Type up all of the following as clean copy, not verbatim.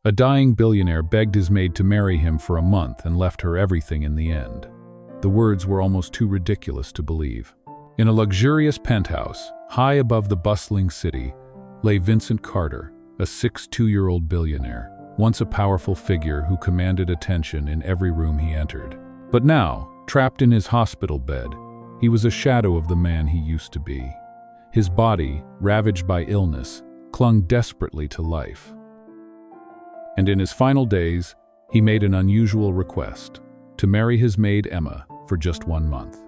A dying billionaire begged his maid to marry him for a month and left her everything in the end. The words were almost too ridiculous to believe. In a luxurious penthouse, high above the bustling city, lay Vincent Carter, a 62-year-old billionaire, once a powerful figure who commanded attention in every room he entered. But now, trapped in his hospital bed, he was a shadow of the man he used to be. His body, ravaged by illness, clung desperately to life. And in his final days, he made an unusual request: to marry his maid Emma for just 1 month.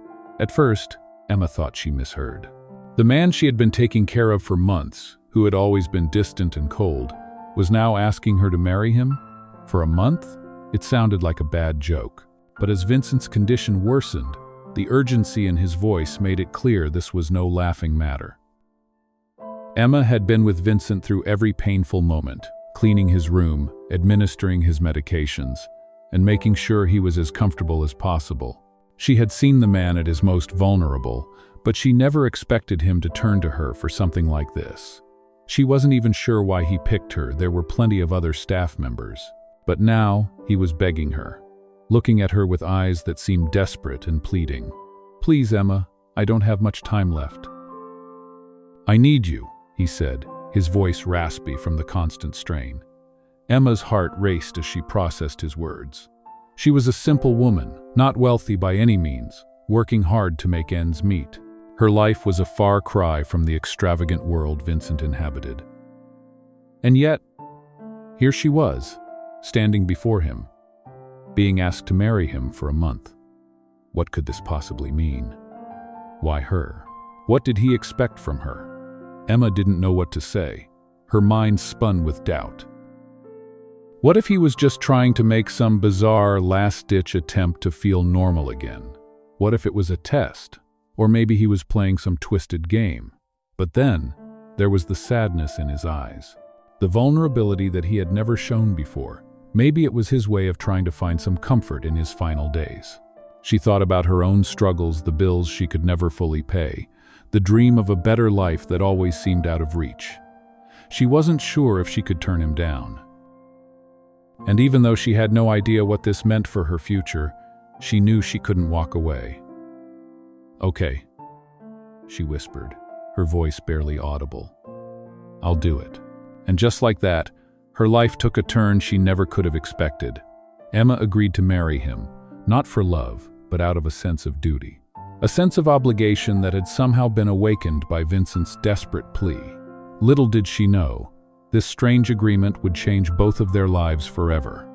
At first, Emma thought she misheard. The man she had been taking care of for months, who had always been distant and cold, was now asking her to marry him? For a month? It sounded like a bad joke. But as Vincent's condition worsened, the urgency in his voice made it clear this was no laughing matter. Emma had been with Vincent through every painful moment, cleaning his room, administering his medications, and making sure he was as comfortable as possible. She had seen the man at his most vulnerable, but she never expected him to turn to her for something like this. She wasn't even sure why he picked her. There were plenty of other staff members. But now, he was begging her, looking at her with eyes that seemed desperate and pleading. "Please, Emma, I don't have much time left." "I need you," he said, his voice raspy from the constant strain. Emma's heart raced as she processed his words. She was a simple woman, not wealthy by any means, working hard to make ends meet. Her life was a far cry from the extravagant world Vincent inhabited. And yet, here she was, standing before him, being asked to marry him for a month. What could this possibly mean? Why her? What did he expect from her? Emma didn't know what to say. Her mind spun with doubt. What if he was just trying to make some bizarre last-ditch attempt to feel normal again? What if it was a test? Or maybe he was playing some twisted game? But then, there was the sadness in his eyes, the vulnerability that he had never shown before. Maybe it was his way of trying to find some comfort in his final days. She thought about her own struggles, the bills she could never fully pay, the dream of a better life that always seemed out of reach. She wasn't sure if she could turn him down. And even though she had no idea what this meant for her future, she knew she couldn't walk away. "Okay," she whispered, her voice barely audible. "I'll do it." And just like that, her life took a turn she never could have expected. Emma agreed to marry him, not for love, but out of a sense of duty. A sense of obligation that had somehow been awakened by Vincent's desperate plea. Little did she know, this strange agreement would change both of their lives forever.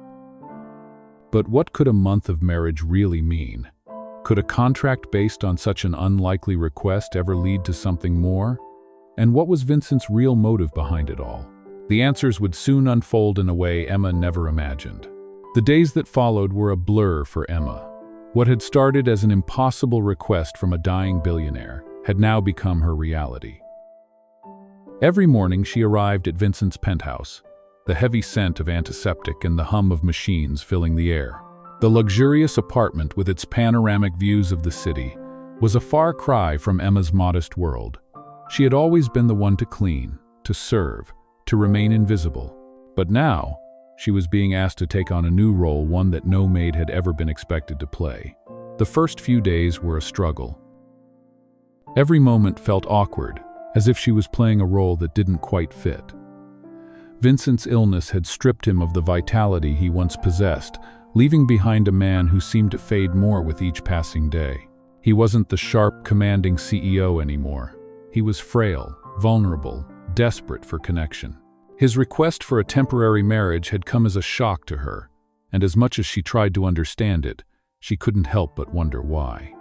But what could a month of marriage really mean? Could a contract based on such an unlikely request ever lead to something more? And what was Vincent's real motive behind it all? The answers would soon unfold in a way Emma never imagined. The days that followed were a blur for Emma. What had started as an impossible request from a dying billionaire had now become her reality. Every morning she arrived at Vincent's penthouse, the heavy scent of antiseptic and the hum of machines filling the air. The luxurious apartment with its panoramic views of the city was a far cry from Emma's modest world. She had always been the one to clean, to serve, to remain invisible. But now, she was being asked to take on a new role, one that no maid had ever been expected to play. The first few days were a struggle. Every moment felt awkward, as if she was playing a role that didn't quite fit. Vincent's illness had stripped him of the vitality he once possessed, leaving behind a man who seemed to fade more with each passing day. He wasn't the sharp, commanding CEO anymore. He was frail, vulnerable, desperate for connection. His request for a temporary marriage had come as a shock to her, and as much as she tried to understand it, she couldn't help but wonder why.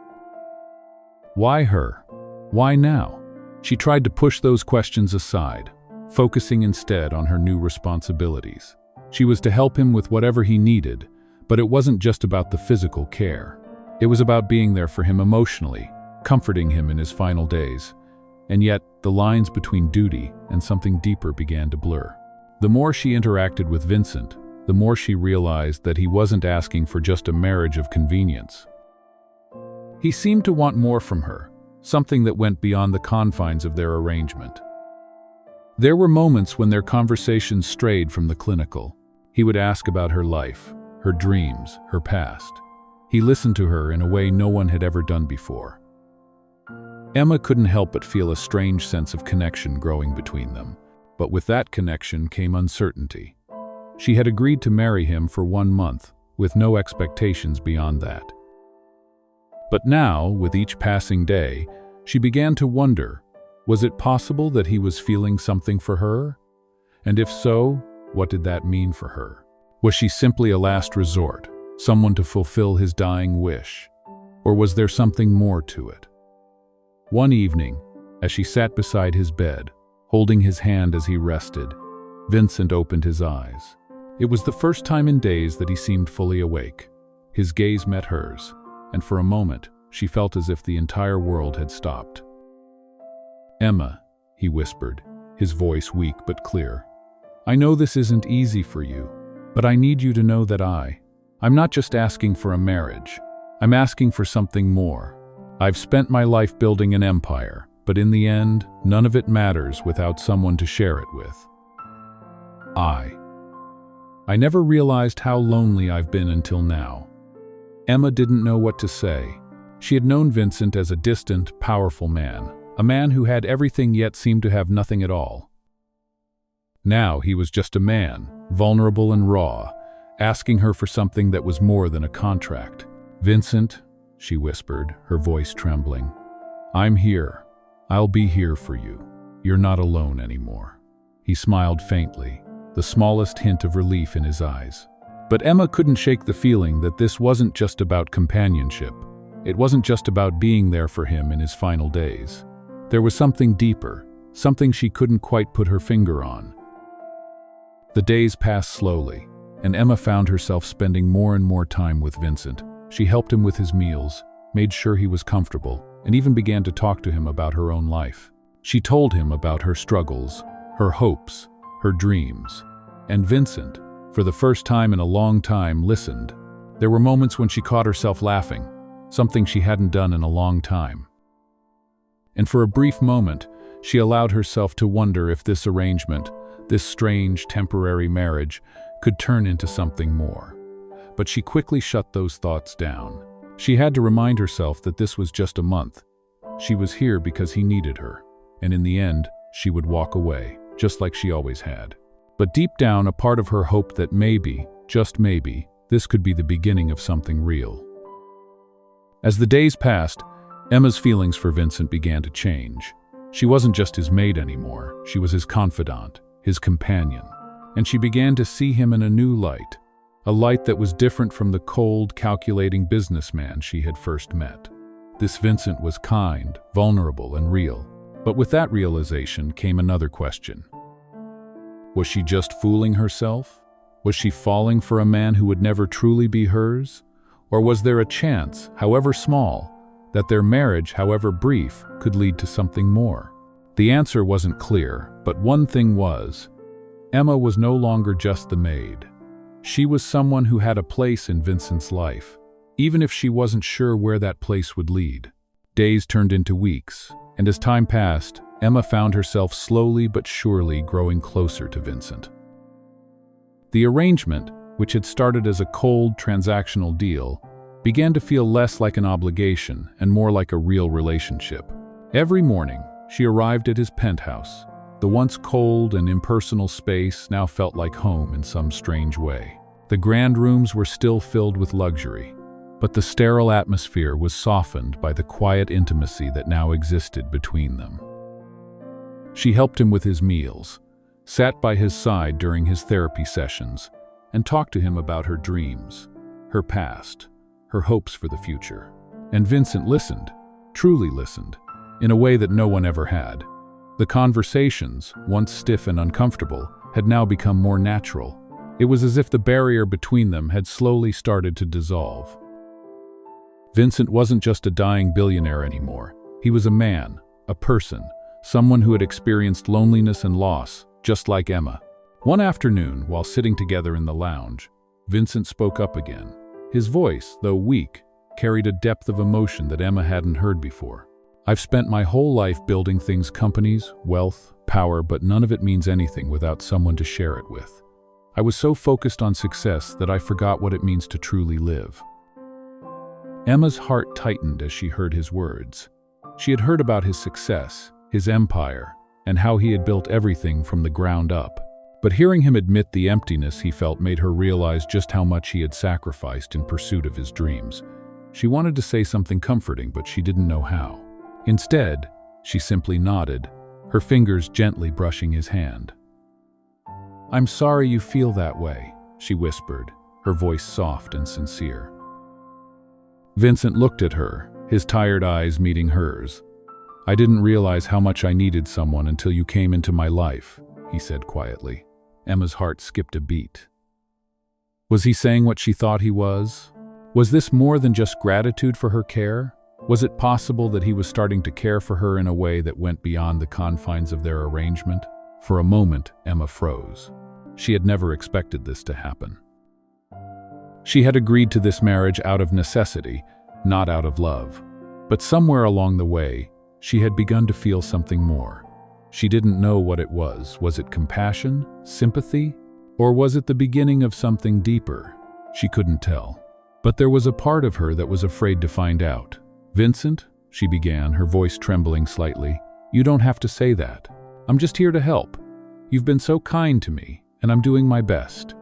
Why her? Why now? She tried to push those questions aside, focusing instead on her new responsibilities. She was to help him with whatever he needed, but it wasn't just about the physical care. It was about being there for him emotionally, comforting him in his final days. And yet, the lines between duty and something deeper began to blur. The more she interacted with Vincent, the more she realized that he wasn't asking for just a marriage of convenience. He seemed to want more from her, something that went beyond the confines of their arrangement. There were moments when their conversations strayed from the clinical. He would ask about her life, her dreams, her past. He listened to her in a way no one had ever done before. Emma couldn't help but feel a strange sense of connection growing between them, but with that connection came uncertainty. She had agreed to marry him for 1 month, with no expectations beyond that. But now, with each passing day, she began to wonder, was it possible that he was feeling something for her? And if so, what did that mean for her? Was she simply a last resort, someone to fulfill his dying wish? Or was there something more to it? One evening, as she sat beside his bed, holding his hand as he rested, Vincent opened his eyes. It was the first time in days that he seemed fully awake. His gaze met hers, and for a moment, she felt as if the entire world had stopped. "Emma," he whispered, his voice weak but clear. "I know this isn't easy for you, but I need you to know that I'm not just asking for a marriage. I'm asking for something more. I've spent my life building an empire, but in the end, none of it matters without someone to share it with. I never realized how lonely I've been until now." Emma didn't know what to say. She had known Vincent as a distant, powerful man, a man who had everything yet seemed to have nothing at all. Now he was just a man, vulnerable and raw, asking her for something that was more than a contract. "Vincent," she whispered, her voice trembling, "I'm here. I'll be here for you. You're not alone anymore." He smiled faintly, the smallest hint of relief in his eyes. But Emma couldn't shake the feeling that this wasn't just about companionship. It wasn't just about being there for him in his final days. There was something deeper, something she couldn't quite put her finger on. The days passed slowly, and Emma found herself spending more and more time with Vincent. She helped him with his meals, made sure he was comfortable, and even began to talk to him about her own life. She told him about her struggles, her hopes, her dreams. And Vincent, for the first time in a long time, listened. There were moments when she caught herself laughing, something she hadn't done in a long time. And for a brief moment, she allowed herself to wonder if this arrangement, this strange, temporary marriage, could turn into something more. But she quickly shut those thoughts down. She had to remind herself that this was just a month. She was here because he needed her, and in the end, she would walk away, just like she always had. But deep down, a part of her hoped that maybe, just maybe, this could be the beginning of something real. As the days passed, Emma's feelings for Vincent began to change. She wasn't just his maid anymore, she was his confidant, his companion. And she began to see him in a new light, a light that was different from the cold, calculating businessman she had first met. This Vincent was kind, vulnerable, and real. But with that realization came another question. Was she just fooling herself? Was she falling for a man who would never truly be hers? Or was there a chance, however small, that their marriage, however brief, could lead to something more? The answer wasn't clear, but one thing was, Emma was no longer just the maid. She was someone who had a place in Vincent's life, even if she wasn't sure where that place would lead. Days turned into weeks, and as time passed, Emma found herself slowly but surely growing closer to Vincent. The arrangement, which had started as a cold, transactional deal, began to feel less like an obligation and more like a real relationship. Every morning, she arrived at his penthouse. The once cold and impersonal space now felt like home in some strange way. The grand rooms were still filled with luxury, but the sterile atmosphere was softened by the quiet intimacy that now existed between them. She helped him with his meals, sat by his side during his therapy sessions, and talked to him about her dreams, her past, her hopes for the future. And Vincent listened, truly listened, in a way that no one ever had. The conversations, once stiff and uncomfortable, had now become more natural. It was as if the barrier between them had slowly started to dissolve. Vincent wasn't just a dying billionaire anymore. He was a man, a person, someone who had experienced loneliness and loss, just like Emma. One afternoon, while sitting together in the lounge, Vincent spoke up again. His voice, though weak, carried a depth of emotion that Emma hadn't heard before. "I've spent my whole life building things, companies, wealth, power, but none of it means anything without someone to share it with. I was so focused on success that I forgot what it means to truly live." Emma's heart tightened as she heard his words. She had heard about his success, his empire, and how he had built everything from the ground up. But hearing him admit the emptiness he felt made her realize just how much he had sacrificed in pursuit of his dreams. She wanted to say something comforting, but she didn't know how. Instead, she simply nodded, her fingers gently brushing his hand. "I'm sorry you feel that way," she whispered, her voice soft and sincere. Vincent looked at her, his tired eyes meeting hers. "I didn't realize how much I needed someone until you came into my life," he said quietly. Emma's heart skipped a beat. Was he saying what she thought he was? Was this more than just gratitude for her care? Was it possible that he was starting to care for her in a way that went beyond the confines of their arrangement? For a moment, Emma froze. She had never expected this to happen. She had agreed to this marriage out of necessity, not out of love. But somewhere along the way, she had begun to feel something more. She didn't know what it was. Was it compassion, sympathy, or was it the beginning of something deeper? She couldn't tell. But there was a part of her that was afraid to find out. "Vincent," she began, her voice trembling slightly, "you don't have to say that. I'm just here to help. You've been so kind to me, and I'm doing my best."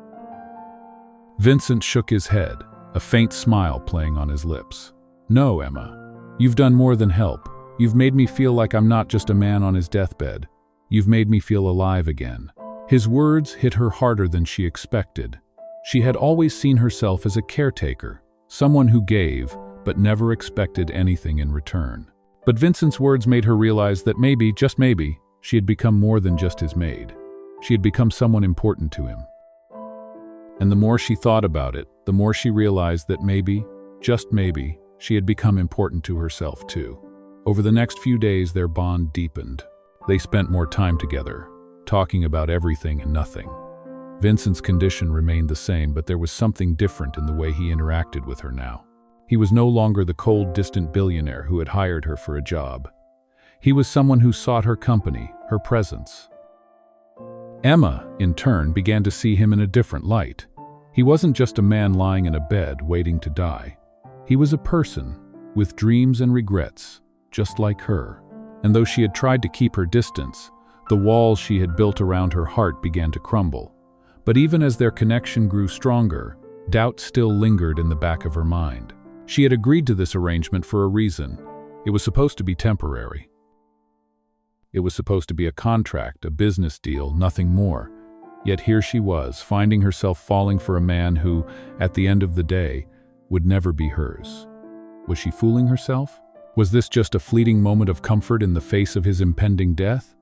Vincent shook his head, a faint smile playing on his lips. "No, Emma. You've done more than help. You've made me feel like I'm not just a man on his deathbed. You've made me feel alive again." His words hit her harder than she expected. She had always seen herself as a caretaker, someone who gave, but never expected anything in return. But Vincent's words made her realize that maybe, just maybe, she had become more than just his maid. She had become someone important to him. And the more she thought about it, the more she realized that maybe, just maybe, she had become important to herself too. Over the next few days, their bond deepened. They spent more time together, talking about everything and nothing. Vincent's condition remained the same, but there was something different in the way he interacted with her now. He was no longer the cold, distant billionaire who had hired her for a job. He was someone who sought her company, her presence. Emma, in turn, began to see him in a different light. He wasn't just a man lying in a bed waiting to die. He was a person, with dreams and regrets, just like her. And though she had tried to keep her distance, the walls she had built around her heart began to crumble. But even as their connection grew stronger, doubt still lingered in the back of her mind. She had agreed to this arrangement for a reason. It was supposed to be temporary. It was supposed to be a contract, a business deal, nothing more. Yet here she was, finding herself falling for a man who, at the end of the day, would never be hers. Was she fooling herself? Was this just a fleeting moment of comfort in the face of his impending death?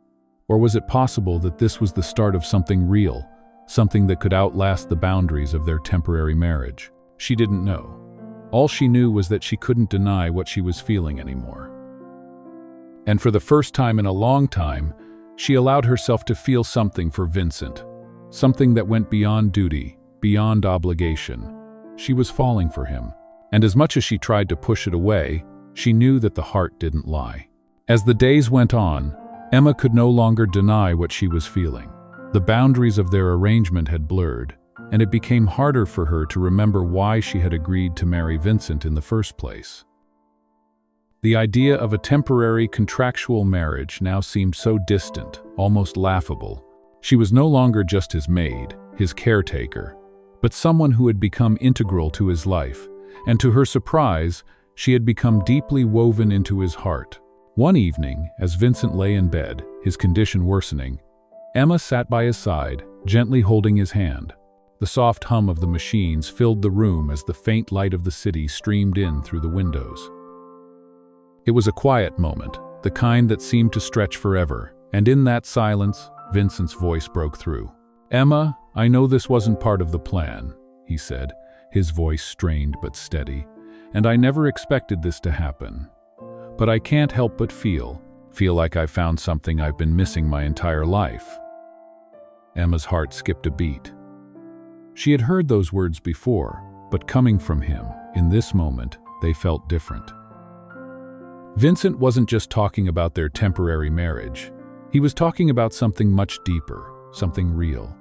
Or was it possible that this was the start of something real, something that could outlast the boundaries of their temporary marriage? She didn't know. All she knew was that she couldn't deny what she was feeling anymore. And for the first time in a long time, she allowed herself to feel something for Vincent, something that went beyond duty, beyond obligation. She was falling for him, and as much as she tried to push it away, she knew that the heart didn't lie. As the days went on, Emma could no longer deny what she was feeling. The boundaries of their arrangement had blurred, and it became harder for her to remember why she had agreed to marry Vincent in the first place. The idea of a temporary contractual marriage now seemed so distant, almost laughable. She was no longer just his maid, his caretaker, but someone who had become integral to his life, and to her surprise, she had become deeply woven into his heart. One evening, as Vincent lay in bed, his condition worsening, Emma sat by his side, gently holding his hand. The soft hum of the machines filled the room as the faint light of the city streamed in through the windows. It was a quiet moment, the kind that seemed to stretch forever, and in that silence, Vincent's voice broke through. "Emma, I know this wasn't part of the plan," he said, his voice strained but steady, "and I never expected this to happen. But I can't help but feel like I found something I've been missing my entire life." Emma's heart skipped a beat. She had heard those words before, but coming from him, in this moment, they felt different. Vincent wasn't just talking about their temporary marriage. He was talking about something much deeper, something real.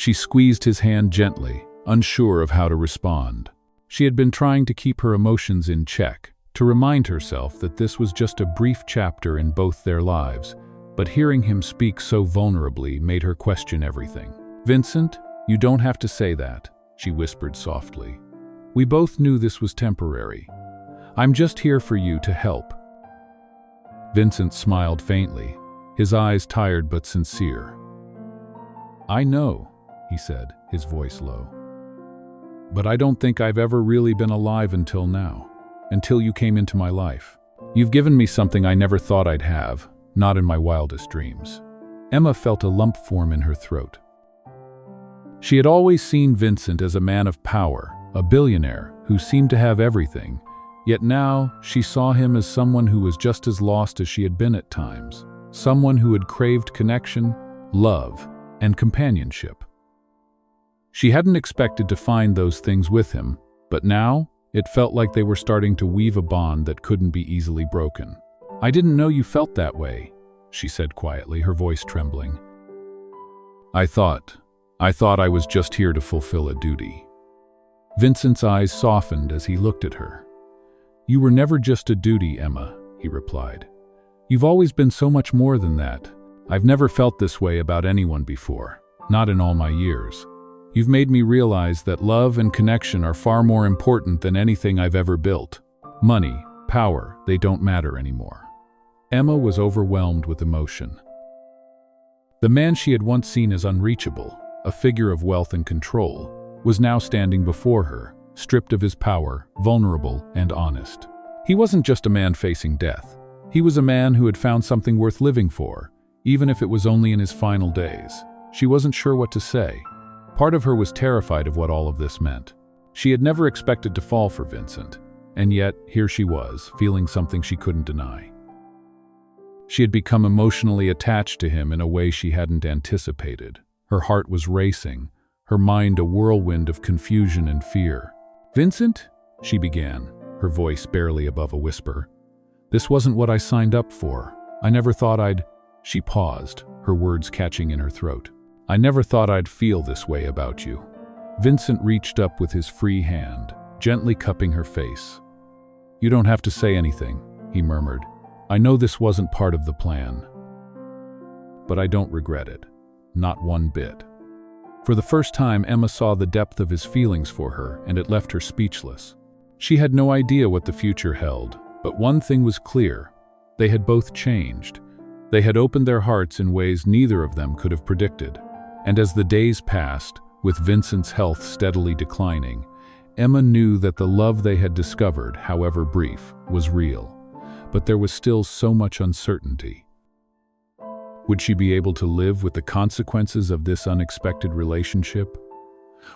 She squeezed his hand gently, unsure of how to respond. She had been trying to keep her emotions in check, to remind herself that this was just a brief chapter in both their lives, but hearing him speak so vulnerably made her question everything. "Vincent, you don't have to say that," she whispered softly. "We both knew this was temporary. I'm just here for you to help." Vincent smiled faintly, his eyes tired but sincere. "I know," he said, his voice low. "But I don't think I've ever really been alive until now, until you came into my life. You've given me something I never thought I'd have, not in my wildest dreams." Emma felt a lump form in her throat. She had always seen Vincent as a man of power, a billionaire who seemed to have everything, yet now she saw him as someone who was just as lost as she had been at times, someone who had craved connection, love, and companionship. She hadn't expected to find those things with him, but now it felt like they were starting to weave a bond that couldn't be easily broken. "I didn't know you felt that way," she said quietly, her voice trembling. I thought I was just here to fulfill a duty." Vincent's eyes softened as he looked at her. "You were never just a duty, Emma," he replied. "You've always been so much more than that. I've never felt this way about anyone before, not in all my years. You've made me realize that love and connection are far more important than anything I've ever built. Money, power, they don't matter anymore." Emma was overwhelmed with emotion. The man she had once seen as unreachable, a figure of wealth and control, was now standing before her, stripped of his power, vulnerable and honest. He wasn't just a man facing death. He was a man who had found something worth living for, even if it was only in his final days. She wasn't sure what to say. Part of her was terrified of what all of this meant. She had never expected to fall for Vincent, and yet here she was, feeling something she couldn't deny. She had become emotionally attached to him in a way she hadn't anticipated. Her heart was racing, her mind a whirlwind of confusion and fear. "Vincent?" she began, her voice barely above a whisper. "This wasn't what I signed up for. I never thought I'd—" She paused, her words catching in her throat. "I never thought I'd feel this way about you." Vincent reached up with his free hand, gently cupping her face. "You don't have to say anything," he murmured. "I know this wasn't part of the plan. But I don't regret it. Not one bit." For the first time, Emma saw the depth of his feelings for her, and it left her speechless. She had no idea what the future held, but one thing was clear. They had both changed. They had opened their hearts in ways neither of them could have predicted. And as the days passed, with Vincent's health steadily declining, Emma knew that the love they had discovered, however brief, was real. But there was still so much uncertainty. Would she be able to live with the consequences of this unexpected relationship?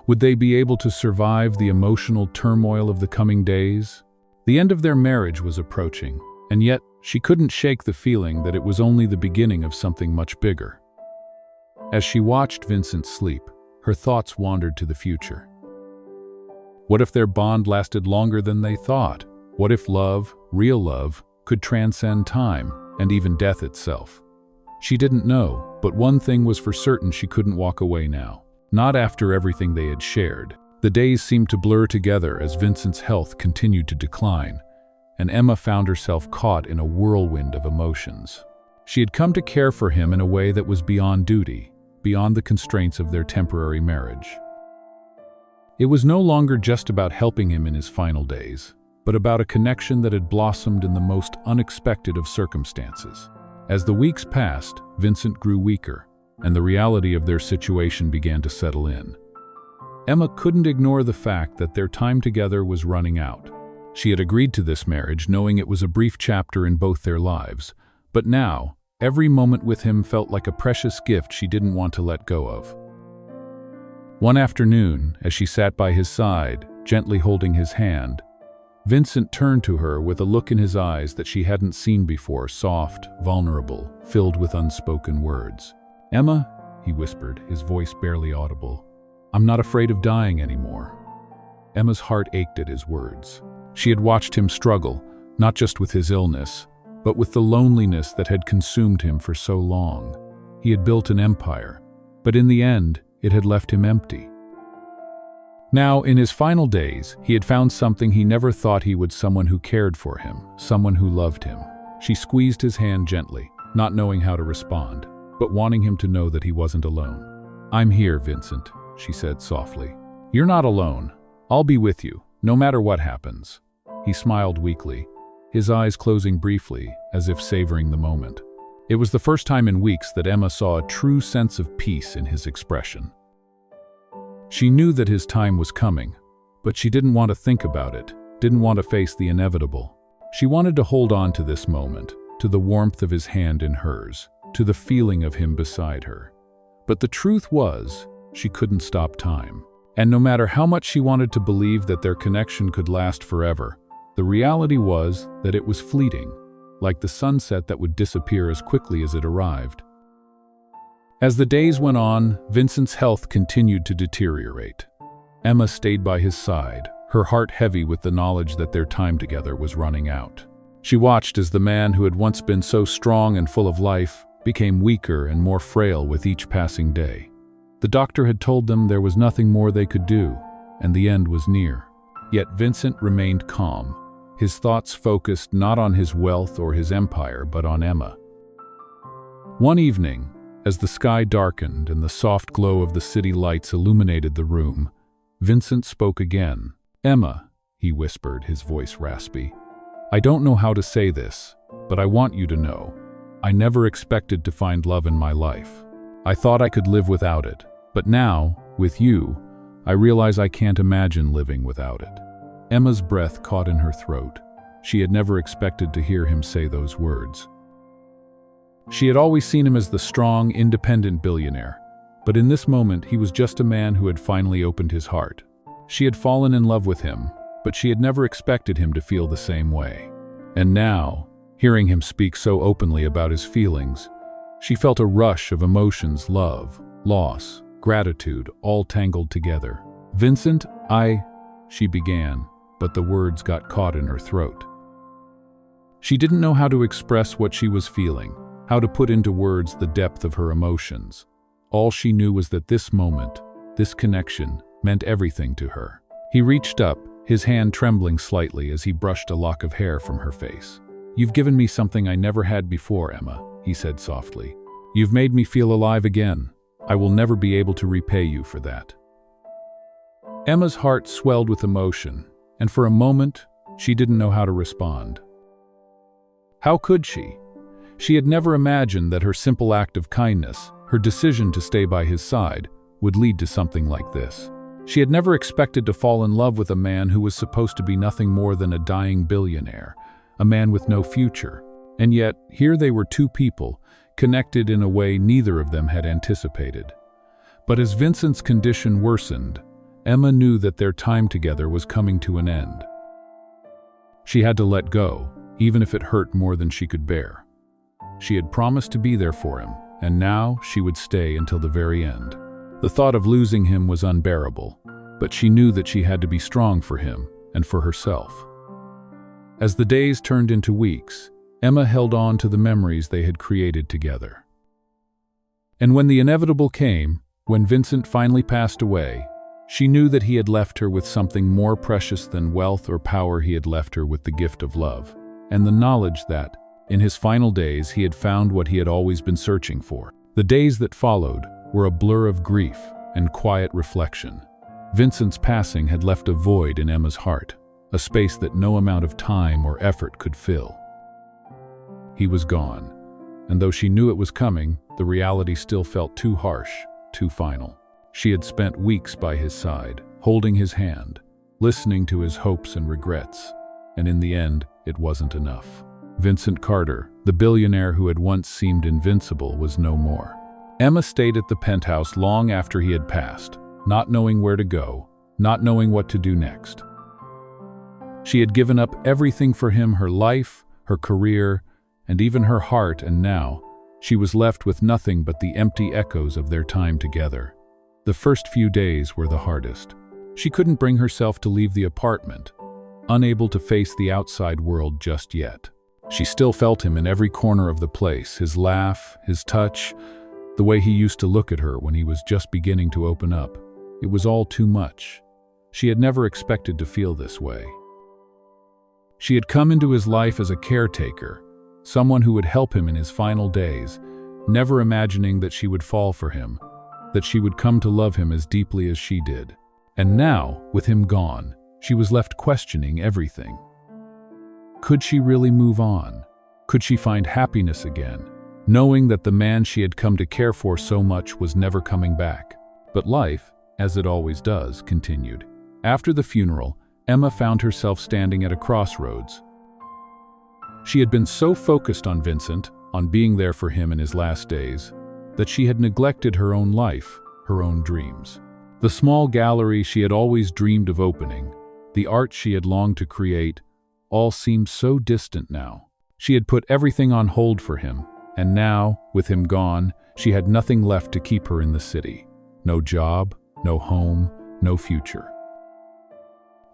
Would they be able to survive the emotional turmoil of the coming days? The end of their marriage was approaching, and yet she couldn't shake the feeling that it was only the beginning of something much bigger. As she watched Vincent sleep, her thoughts wandered to the future. What if their bond lasted longer than they thought? What if love, real love, could transcend time and even death itself? She didn't know, but one thing was for certain: she couldn't walk away now. Not after everything they had shared. The days seemed to blur together as Vincent's health continued to decline, and Emma found herself caught in a whirlwind of emotions. She had come to care for him in a way that was beyond duty, beyond the constraints of their temporary marriage. It was no longer just about helping him in his final days, but about a connection that had blossomed in the most unexpected of circumstances. As the weeks passed, Vincent grew weaker, and the reality of their situation began to settle in. Emma couldn't ignore the fact that their time together was running out. She had agreed to this marriage knowing it was a brief chapter in both their lives, but now, every moment with him felt like a precious gift she didn't want to let go of. One afternoon, as she sat by his side, gently holding his hand, Vincent turned to her with a look in his eyes that she hadn't seen before, soft, vulnerable, filled with unspoken words. "Emma," he whispered, his voice barely audible, "I'm not afraid of dying anymore." Emma's heart ached at his words. She had watched him struggle, not just with his illness, but with the loneliness that had consumed him for so long. He had built an empire, but in the end, it had left him empty. Now, in his final days, he had found something he never thought he would: someone who cared for him, someone who loved him. She squeezed his hand gently, not knowing how to respond, but wanting him to know that he wasn't alone. "I'm here, Vincent," she said softly. "You're not alone. I'll be with you, no matter what happens." He smiled weakly, his eyes closing briefly, as if savoring the moment. It was the first time in weeks that Emma saw a true sense of peace in his expression. She knew that his time was coming, but she didn't want to think about it, didn't want to face the inevitable. She wanted to hold on to this moment, to the warmth of his hand in hers, to the feeling of him beside her. But the truth was, she couldn't stop time. And no matter how much she wanted to believe that their connection could last forever, the reality was that it was fleeting, like the sunset that would disappear as quickly as it arrived. As the days went on, Vincent's health continued to deteriorate. Emma stayed by his side, her heart heavy with the knowledge that their time together was running out. She watched as the man who had once been so strong and full of life became weaker and more frail with each passing day. The doctor had told them there was nothing more they could do, and the end was near. Yet Vincent remained calm, his thoughts focused not on his wealth or his empire, but on Emma. One evening, as the sky darkened and the soft glow of the city lights illuminated the room, Vincent spoke again. "Emma," he whispered, his voice raspy, "I don't know how to say this, but I want you to know. I never expected to find love in my life. I thought I could live without it, but now, with you, I realize I can't imagine living without it." Emma's breath caught in her throat. She had never expected to hear him say those words. She had always seen him as the strong, independent billionaire, but in this moment he was just a man who had finally opened his heart. She had fallen in love with him, but she had never expected him to feel the same way. And now, hearing him speak so openly about his feelings, she felt a rush of emotions: love, loss, gratitude, all tangled together. "Vincent, she began, but the words got caught in her throat. She didn't know how to express what she was feeling, how to put into words the depth of her emotions. All she knew was that this moment, this connection, meant everything to her. He reached up, his hand trembling slightly as he brushed a lock of hair from her face. "You've given me something I never had before, Emma," he said softly. "You've made me feel alive again. I will never be able to repay you for that." Emma's heart swelled with emotion, and for a moment, she didn't know how to respond. How could she? She had never imagined that her simple act of kindness, her decision to stay by his side, would lead to something like this. She had never expected to fall in love with a man who was supposed to be nothing more than a dying billionaire, a man with no future. And yet, here they were, two people, connected in a way neither of them had anticipated. But as Vincent's condition worsened, Emma knew that their time together was coming to an end. She had to let go, even if it hurt more than she could bear. She had promised to be there for him, and now she would stay until the very end. The thought of losing him was unbearable, but she knew that she had to be strong for him and for herself. As the days turned into weeks, Emma held on to the memories they had created together. And when the inevitable came, when Vincent finally passed away, she knew that he had left her with something more precious than wealth or power. He had left her with the gift of love, and the knowledge that, in his final days, he had found what he had always been searching for. The days that followed were a blur of grief and quiet reflection. Vincent's passing had left a void in Emma's heart, a space that no amount of time or effort could fill. He was gone, and though she knew it was coming, the reality still felt too harsh, too final. She had spent weeks by his side, holding his hand, listening to his hopes and regrets, and in the end, it wasn't enough. Vincent Carter, the billionaire who had once seemed invincible, was no more. Emma stayed at the penthouse long after he had passed, not knowing where to go, not knowing what to do next. She had given up everything for him: her life, her career, and even her heart, and now she was left with nothing but the empty echoes of their time together. The first few days were the hardest. She couldn't bring herself to leave the apartment, unable to face the outside world just yet. She still felt him in every corner of the place, his laugh, his touch, The way he used to look at her when he was just beginning to open up. It was all too much. She had never expected to feel this way. She had come into his life as a caretaker, someone who would help him in his final days, never imagining that she would fall for him, that she would come to love him as deeply as she did. And now, with him gone, she was left questioning everything. Could she really move on? Could she find happiness again, knowing that the man she had come to care for so much was never coming back? But life, as it always does, continued. After the funeral, Emma found herself standing at a crossroads. She had been so focused on Vincent, on being there for him in his last days, that she had neglected her own life, her own dreams. The small gallery she had always dreamed of opening, the art she had longed to create, all seemed so distant now. She had put everything on hold for him, and now, with him gone, she had nothing left to keep her in the city. No job, no home, no future.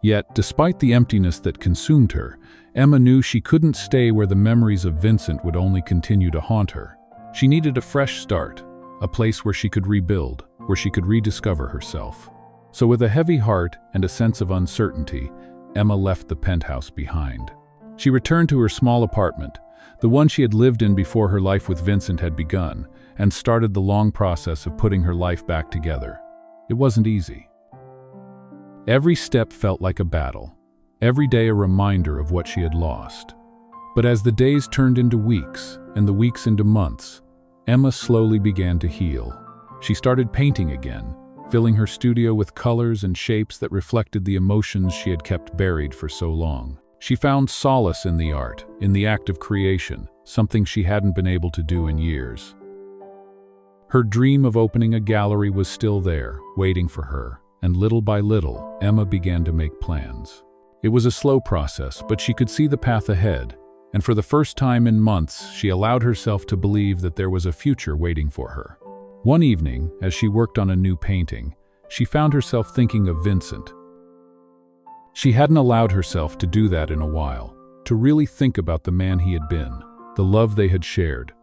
Yet, despite the emptiness that consumed her, Emma knew she couldn't stay where the memories of Vincent would only continue to haunt her. She needed a fresh start, a place where she could rebuild, where she could rediscover herself. So with a heavy heart and a sense of uncertainty, Emma left the penthouse behind. She returned to her small apartment, the one she had lived in before her life with Vincent had begun, and started the long process of putting her life back together. It wasn't easy. Every step felt like a battle, every day a reminder of what she had lost. But as the days turned into weeks, and the weeks into months, Emma slowly began to heal. She started painting again, filling her studio with colors and shapes that reflected the emotions she had kept buried for so long. She found solace in the art, in the act of creation, something she hadn't been able to do in years. Her dream of opening a gallery was still there, waiting for her, and little by little, Emma began to make plans. It was a slow process, but she could see the path ahead, and for the first time in months, she allowed herself to believe that there was a future waiting for her. One evening, as she worked on a new painting, she found herself thinking of Vincent. She hadn't allowed herself to do that in a while, to really think about the man he had been, the love they had shared,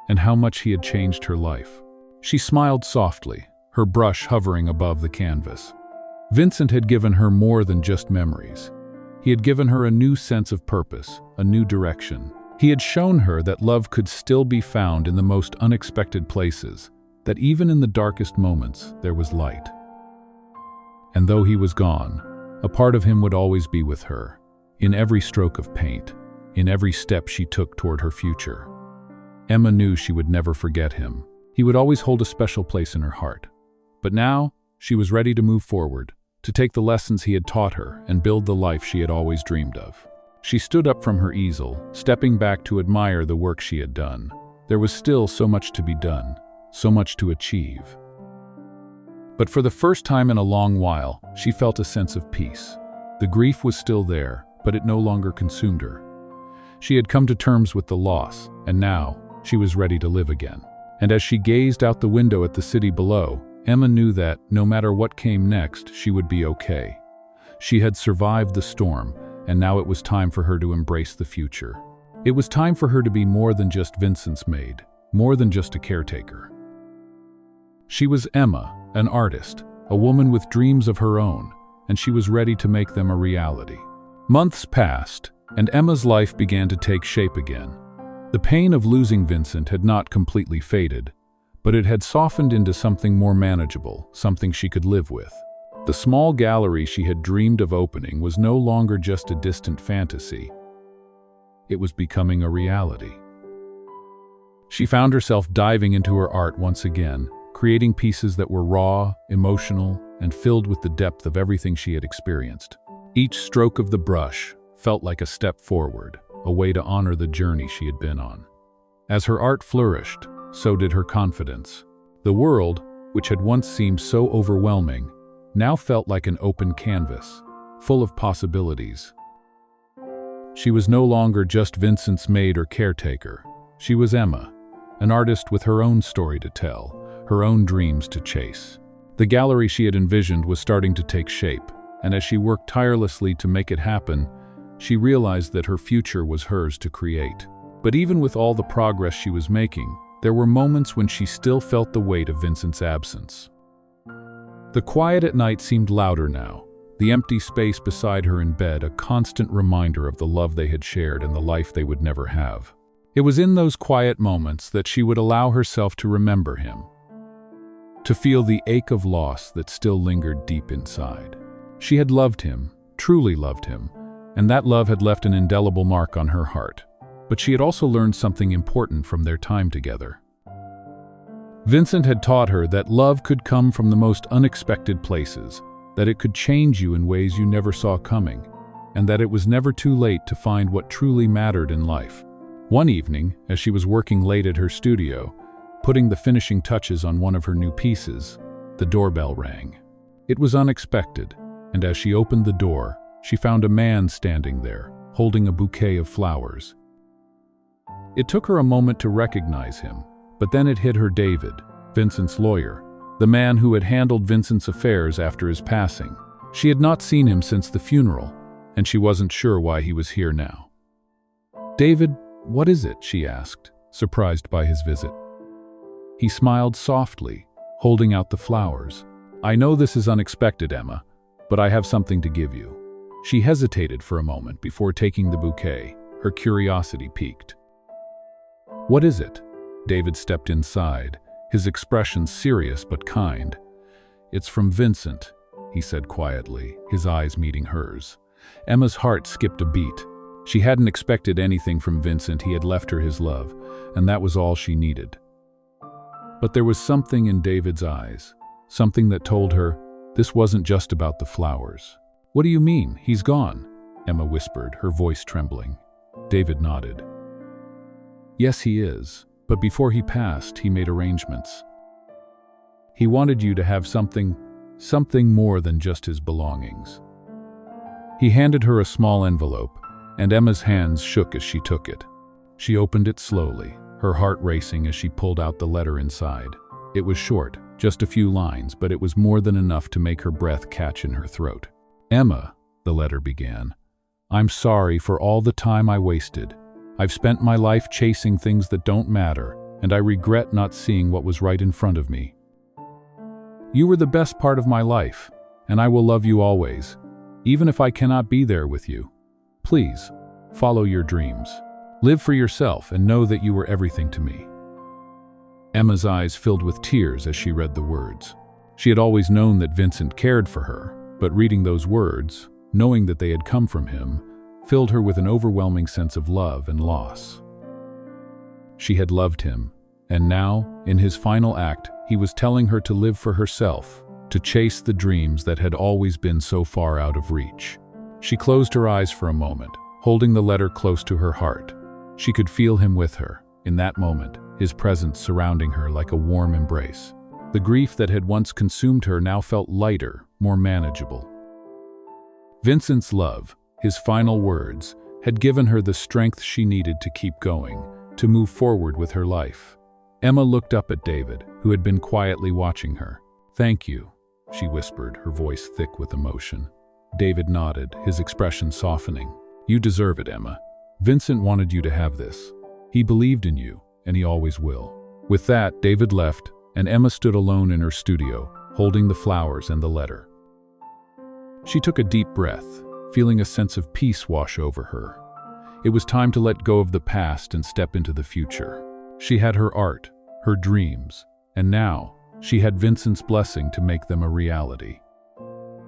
and how much he had changed her life. She smiled softly, her brush hovering above the canvas. Vincent had given her more than just memories. He had given her a new sense of purpose, a new direction. He had shown her that love could still be found in the most unexpected places, that even in the darkest moments there was light. And though he was gone, a part of him would always be with her, in every stroke of paint, in every step she took toward her future. Emma knew she would never forget him. He would always hold a special place in her heart. But now, she was ready to move forward, to take the lessons he had taught her and build the life she had always dreamed of. She stood up from her easel, stepping back to admire the work she had done. There was still so much to be done, so much to achieve. But for the first time in a long while, she felt a sense of peace. The grief was still there, but it no longer consumed her. She had come to terms with the loss, and now she was ready to live again. And as she gazed out the window at the city below, Emma knew that, no matter what came next, she would be okay. She had survived the storm, and now it was time for her to embrace the future. It was time for her to be more than just Vincent's maid, more than just a caretaker. She was Emma, an artist, a woman with dreams of her own, and she was ready to make them a reality. Months passed, and Emma's life began to take shape again. The pain of losing Vincent had not completely faded, but it had softened into something more manageable, something she could live with. The small gallery she had dreamed of opening was no longer just a distant fantasy. It was becoming a reality. She found herself diving into her art once again, creating pieces that were raw, emotional, and filled with the depth of everything she had experienced. Each stroke of the brush felt like a step forward, a way to honor the journey she had been on. As her art flourished, so did her confidence. The world, which had once seemed so overwhelming, now felt like an open canvas, full of possibilities. She was no longer just Vincent's maid or caretaker. She was Emma, an artist with her own story to tell, her own dreams to chase. The gallery she had envisioned was starting to take shape, and as she worked tirelessly to make it happen, she realized that her future was hers to create. But even with all the progress she was making, there were moments when she still felt the weight of Vincent's absence. The quiet at night seemed louder now, the empty space beside her in bed a constant reminder of the love they had shared and the life they would never have. It was in those quiet moments that she would allow herself to remember him, to feel the ache of loss that still lingered deep inside. She had loved him, truly loved him, and that love had left an indelible mark on her heart. But she had also learned something important from their time together. Vincent had taught her that love could come from the most unexpected places, that it could change you in ways you never saw coming, and that it was never too late to find what truly mattered in life. One evening, as she was working late at her studio, putting the finishing touches on one of her new pieces, the doorbell rang. It was unexpected, and as she opened the door, she found a man standing there, holding a bouquet of flowers. It took her a moment to recognize him, but then it hit her: David, Vincent's lawyer, the man who had handled Vincent's affairs after his passing. She had not seen him since the funeral, and she wasn't sure why he was here now. "David, what is it?" she asked, surprised by his visit. He smiled softly, holding out the flowers. "I know this is unexpected, Emma, but I have something to give you." She hesitated for a moment before taking the bouquet, her curiosity piqued. "What is it?" David stepped inside, his expression serious but kind. "It's from Vincent," he said quietly, his eyes meeting hers. Emma's heart skipped a beat. She hadn't expected anything from Vincent. He had left her his love, and that was all she needed. But there was something in David's eyes, something that told her this wasn't just about the flowers. "What do you mean? He's gone?" Emma whispered, her voice trembling. David nodded. "Yes, he is, but before he passed, he made arrangements. He wanted you to have something more than just his belongings." He handed her a small envelope, and Emma's hands shook as she took it. She opened it slowly, her heart racing as she pulled out the letter inside. It was short, just a few lines, but it was more than enough to make her breath catch in her throat. "Emma," the letter began, "I'm sorry for all the time I wasted. I've spent my life chasing things that don't matter, and I regret not seeing what was right in front of me. You were the best part of my life, and I will love you always, even if I cannot be there with you. Please, follow your dreams. Live for yourself and know that you were everything to me." Emma's eyes filled with tears as she read the words. She had always known that Vincent cared for her, but reading those words, knowing that they had come from him, filled her with an overwhelming sense of love and loss. She had loved him, and now, in his final act, he was telling her to live for herself, to chase the dreams that had always been so far out of reach. She closed her eyes for a moment, holding the letter close to her heart. She could feel him with her, in that moment, his presence surrounding her like a warm embrace. The grief that had once consumed her now felt lighter, more manageable. Vincent's love, his final words, had given her the strength she needed to keep going, to move forward with her life. Emma looked up at David, who had been quietly watching her. "Thank you," she whispered, her voice thick with emotion. David nodded, his expression softening. "You deserve it, Emma. Vincent wanted you to have this. He believed in you, and he always will." With that, David left, and Emma stood alone in her studio, holding the flowers and the letter. She took a deep breath, feeling a sense of peace wash over her. It was time to let go of the past and step into the future. She had her art, her dreams, and now she had Vincent's blessing to make them a reality.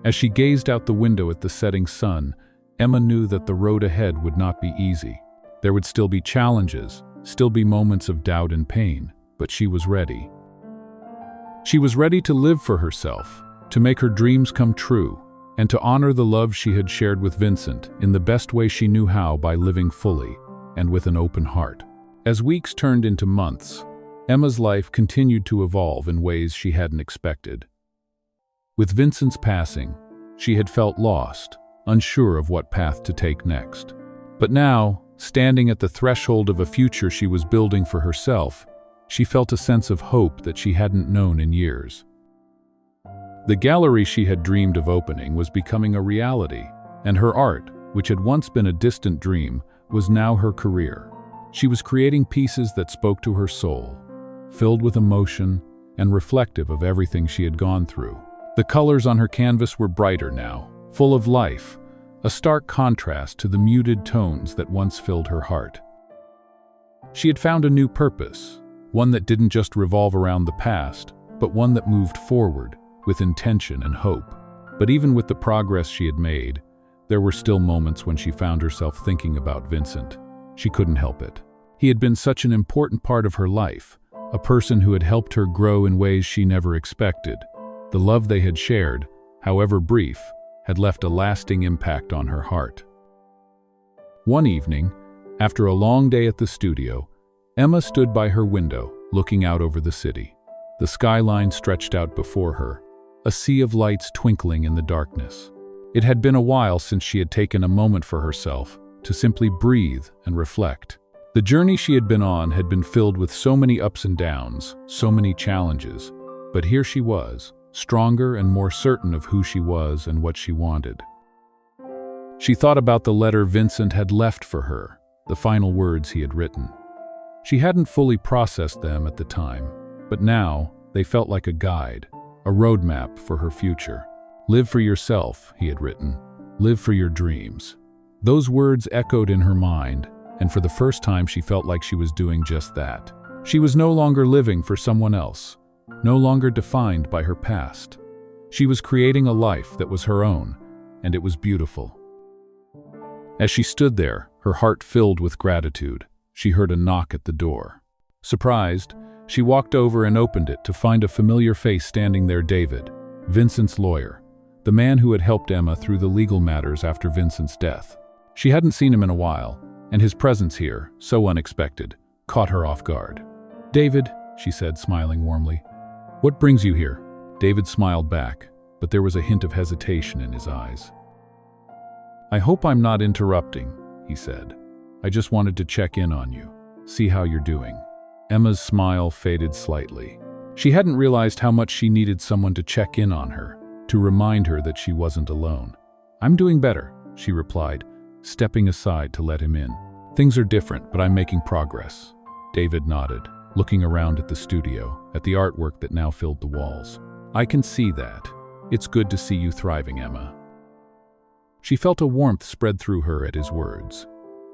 As she gazed out the window at the setting sun, Emma knew that the road ahead would not be easy. There would still be challenges, still be moments of doubt and pain, but she was ready. She was ready to live for herself, to make her dreams come true, and to honor the love she had shared with Vincent in the best way she knew how, by living fully and with an open heart. As weeks turned into months, Emma's life continued to evolve in ways she hadn't expected. With Vincent's passing, she had felt lost, unsure of what path to take next. But now, standing at the threshold of a future she was building for herself, she felt a sense of hope that she hadn't known in years. The gallery she had dreamed of opening was becoming a reality, and her art, which had once been a distant dream, was now her career. She was creating pieces that spoke to her soul, filled with emotion and reflective of everything she had gone through. The colors on her canvas were brighter now, full of life, a stark contrast to the muted tones that once filled her heart. She had found a new purpose, one that didn't just revolve around the past, but one that moved forward, with intention and hope. But even with the progress she had made, there were still moments when she found herself thinking about Vincent. She couldn't help it. He had been such an important part of her life, a person who had helped her grow in ways she never expected. The love they had shared, however brief, had left a lasting impact on her heart. One evening, after a long day at the studio, Emma stood by her window, looking out over the city. The skyline stretched out before her, a sea of lights twinkling in the darkness. It had been a while since she had taken a moment for herself, to simply breathe and reflect. The journey she had been on had been filled with so many ups and downs, so many challenges, but here she was, stronger and more certain of who she was and what she wanted. She thought about the letter Vincent had left for her, the final words he had written. She hadn't fully processed them at the time, but now they felt like a guide, a roadmap for her future. "Live for yourself," he had written. "Live for your dreams." Those words echoed in her mind, and for the first time she felt like she was doing just that. She was no longer living for someone else, no longer defined by her past. She was creating a life that was her own, and it was beautiful. As she stood there, her heart filled with gratitude, she heard a knock at the door. Surprised, she walked over and opened it to find a familiar face standing there. David, Vincent's lawyer, the man who had helped Emma through the legal matters after Vincent's death. She hadn't seen him in a while, and his presence here, so unexpected, caught her off guard. "David," she said, smiling warmly, "what brings you here?" David smiled back, but there was a hint of hesitation in his eyes. "I hope I'm not interrupting," he said. "I just wanted to check in on you, see how you're doing." Emma's smile faded slightly. She hadn't realized how much she needed someone to check in on her, to remind her that she wasn't alone. "I'm doing better," she replied, stepping aside to let him in. "Things are different, but I'm making progress." David nodded, looking around at the studio, at the artwork that now filled the walls. "I can see that. It's good to see you thriving, Emma." She felt a warmth spread through her at his words.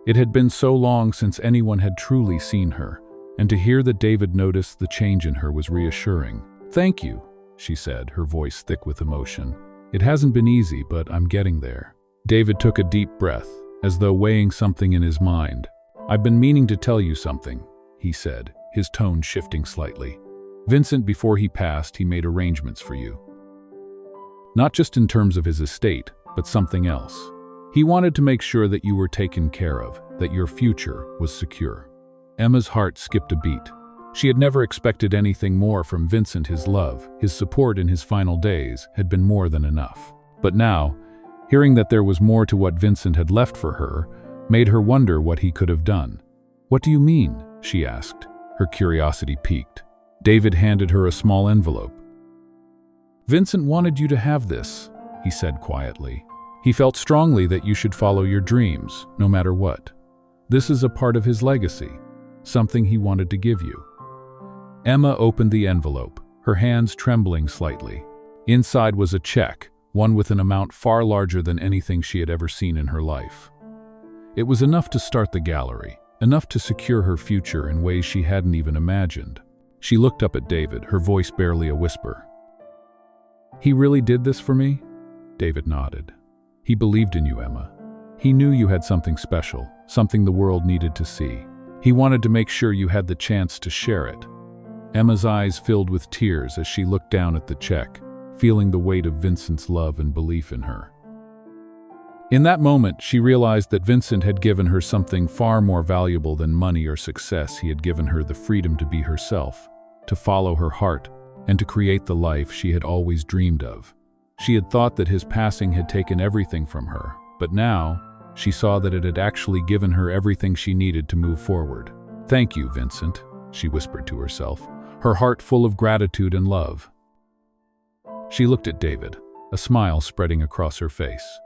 It had been so long since anyone had truly seen her, and to hear that David noticed the change in her was reassuring. "Thank you," she said, her voice thick with emotion. "It hasn't been easy, but I'm getting there." David took a deep breath, as though weighing something in his mind. "I've been meaning to tell you something," he said, his tone shifting slightly. "Vincent, before he passed, he made arrangements for you. Not just in terms of his estate, but something else. He wanted to make sure that you were taken care of, that your future was secure." Emma's heart skipped a beat. She had never expected anything more from Vincent. His love, his support in his final days, had been more than enough. But now, hearing that there was more to what Vincent had left for her, made her wonder what he could have done. "What do you mean?" she asked, her curiosity piqued. David handed her a small envelope. "Vincent wanted you to have this," he said quietly. "He felt strongly that you should follow your dreams, no matter what. This is a part of his legacy, something he wanted to give you." Emma opened the envelope, her hands trembling slightly. Inside was a check, one with an amount far larger than anything she had ever seen in her life. It was enough to start the gallery, enough to secure her future in ways she hadn't even imagined. She looked up at David, her voice barely a whisper. "He really did this for me?" David nodded. "He believed in you, Emma. He knew you had something special, something the world needed to see. He wanted to make sure you had the chance to share it." Emma's eyes filled with tears as she looked down at the check, feeling the weight of Vincent's love and belief in her. In that moment, she realized that Vincent had given her something far more valuable than money or success. He had given her the freedom to be herself, to follow her heart, and to create the life she had always dreamed of. She had thought that his passing had taken everything from her, but now, she saw that it had actually given her everything she needed to move forward. "Thank you, Vincent," she whispered to herself, her heart full of gratitude and love. She looked at David, a smile spreading across her face.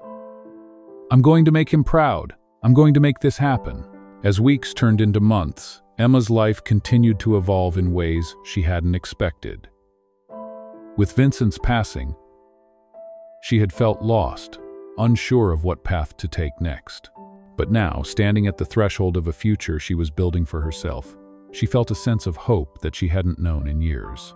"I'm going to make him proud. I'm going to make this happen." As weeks turned into months, Emma's life continued to evolve in ways she hadn't expected. With Vincent's passing, she had felt lost, unsure of what path to take next. But now, standing at the threshold of a future she was building for herself, she felt a sense of hope that she hadn't known in years.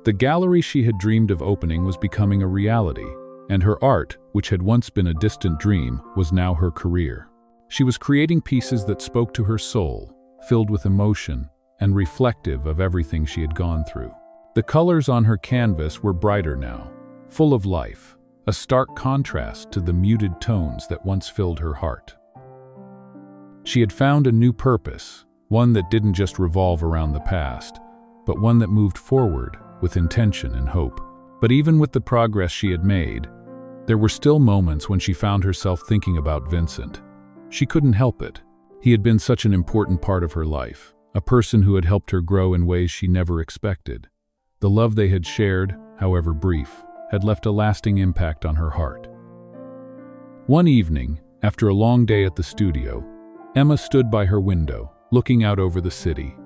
The gallery she had dreamed of opening was becoming a reality, and her art, which had once been a distant dream, was now her career. She was creating pieces that spoke to her soul, filled with emotion and reflective of everything she had gone through. The colors on her canvas were brighter now, full of life, a stark contrast to the muted tones that once filled her heart. She had found a new purpose, one that didn't just revolve around the past, but one that moved forward with intention and hope. But even with the progress she had made, there were still moments when she found herself thinking about Vincent. She couldn't help it. He had been such an important part of her life, a person who had helped her grow in ways she never expected. The love they had shared, however brief, had left a lasting impact on her heart. One evening, after a long day at the studio, Emma stood by her window, looking out over the city.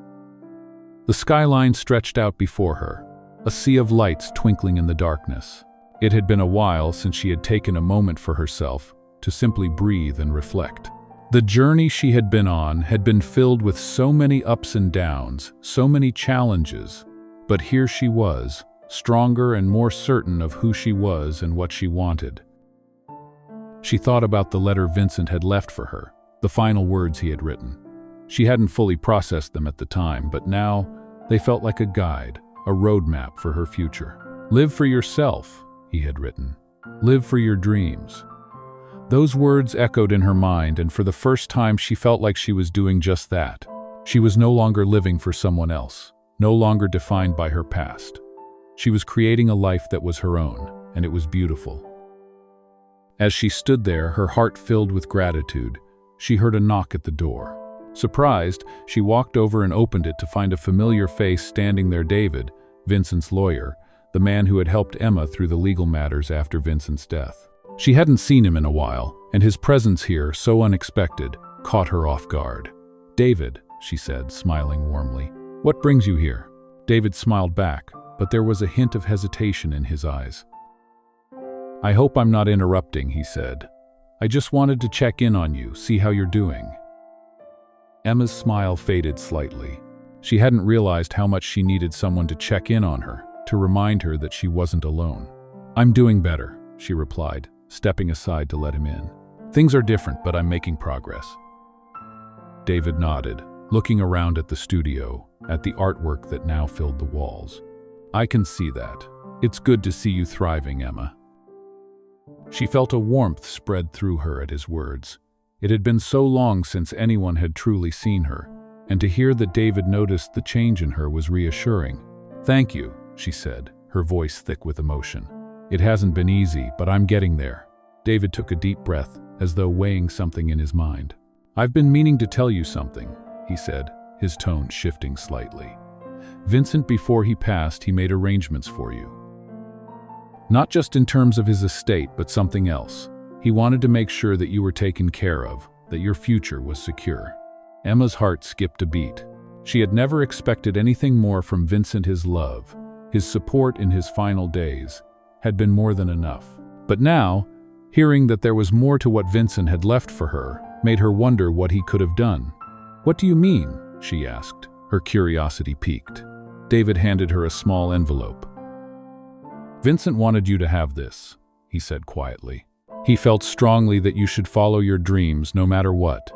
The skyline stretched out before her, a sea of lights twinkling in the darkness. It had been a while since she had taken a moment for herself to simply breathe and reflect. The journey she had been on had been filled with so many ups and downs, so many challenges, but here she was, stronger and more certain of who she was and what she wanted. She thought about the letter Vincent had left for her, the final words he had written. She hadn't fully processed them at the time, but now they felt like a guide, a roadmap for her future. "Live for yourself," he had written. "Live for your dreams." Those words echoed in her mind, and for the first time she felt like she was doing just that. She was no longer living for someone else, no longer defined by her past. She was creating a life that was her own, and it was beautiful. As she stood there, her heart filled with gratitude, she heard a knock at the door. Surprised, she walked over and opened it to find a familiar face standing there. David, Vincent's lawyer, the man who had helped Emma through the legal matters after Vincent's death. She hadn't seen him in a while, and his presence here, so unexpected, caught her off guard. "David," she said, smiling warmly, "what brings you here?" David smiled back, but there was a hint of hesitation in his eyes. "I hope I'm not interrupting," he said. "I just wanted to check in on you, see how you're doing." Emma's smile faded slightly. She hadn't realized how much she needed someone to check in on her, to remind her that she wasn't alone. "I'm doing better," she replied, stepping aside to let him in. "Things are different, but I'm making progress." David nodded, looking around at the studio, at the artwork that now filled the walls. "I can see that. It's good to see you thriving, Emma." She felt a warmth spread through her at his words. It had been so long since anyone had truly seen her, and to hear that David noticed the change in her was reassuring. "Thank you," she said, her voice thick with emotion. "It hasn't been easy, but I'm getting there." David took a deep breath, as though weighing something in his mind. "I've been meaning to tell you something," he said, his tone shifting slightly. "Vincent, before he passed, he made arrangements for you. Not just in terms of his estate, but something else. He wanted to make sure that you were taken care of, that your future was secure." Emma's heart skipped a beat. She had never expected anything more from Vincent. His love, his support in his final days, had been more than enough. But now, hearing that there was more to what Vincent had left for her, made her wonder what he could have done. "What do you mean?" she asked, her curiosity piqued. David handed her a small envelope. "Vincent wanted you to have this," he said quietly. "He felt strongly that you should follow your dreams no matter what.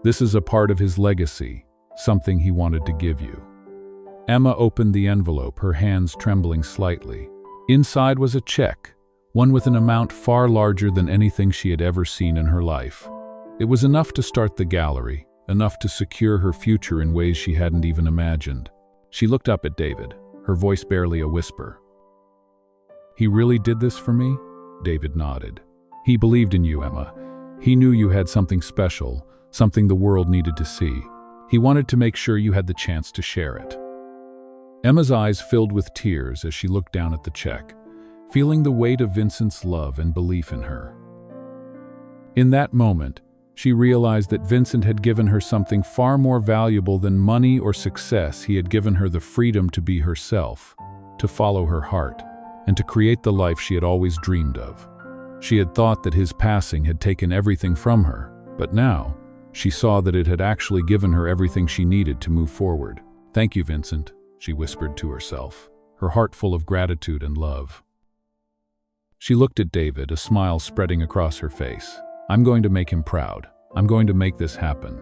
This is a part of his legacy, something he wanted to give you." Emma opened the envelope, her hands trembling slightly. Inside was a check, one with an amount far larger than anything she had ever seen in her life. It was enough to start the gallery, enough to secure her future in ways she hadn't even imagined. She looked up at David, her voice barely a whisper. "He really did this for me?" David nodded. "He believed in you, Emma. He knew you had something special, something the world needed to see. He wanted to make sure you had the chance to share it." Emma's eyes filled with tears as she looked down at the check, feeling the weight of Vincent's love and belief in her. In that moment, She realized that Vincent had given her something far more valuable than money or success. He had given her the freedom to be herself, to follow her heart, and to create the life she had always dreamed of. She had thought that his passing had taken everything from her, but now she saw that it had actually given her everything she needed to move forward. "Thank you, Vincent," she whispered to herself, her heart full of gratitude and love. She looked at David, a smile spreading across her face. "I'm going to make him proud. I'm going to make this happen."